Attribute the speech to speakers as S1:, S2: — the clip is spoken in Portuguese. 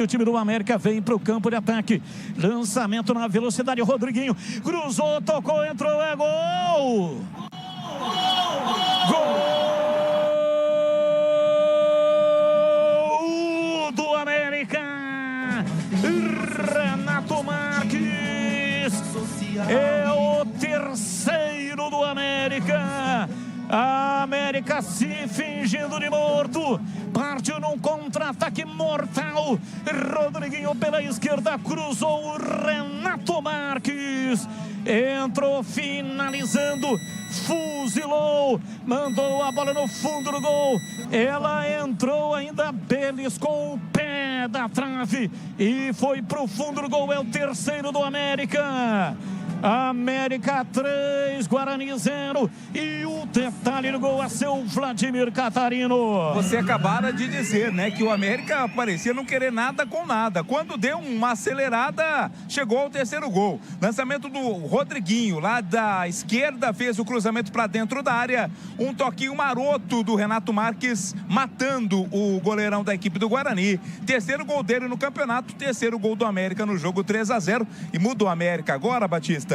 S1: O time do América vem para o campo de ataque. Lançamento na velocidade. Rodriguinho cruzou, tocou, entrou, é gol! Gol do América! Renato Marques é o terceiro do América. A América se fingindo de morto, partiu num contra-ataque mortal. Rodriguinho pela esquerda, cruzou o Renato Marques, entrou finalizando, fuzilou, mandou a bola no fundo do gol. Ela entrou ainda, beliscou o pé da trave e foi pro fundo do gol. É o terceiro do América. América 3, Guarani 0. E o detalhe no gol a seu Vladimir Catarino.
S2: Você acabara de dizer, né, que o América parecia não querer nada com nada. Quando deu uma acelerada, chegou ao terceiro gol. Lançamento do Rodriguinho, lá da esquerda, fez o cruzamento para dentro da área. Um toquinho maroto do Renato Marques, matando o goleirão da equipe do Guarani. Terceiro gol dele no campeonato, terceiro gol do América no jogo 3-0. E muda o América agora, Batista,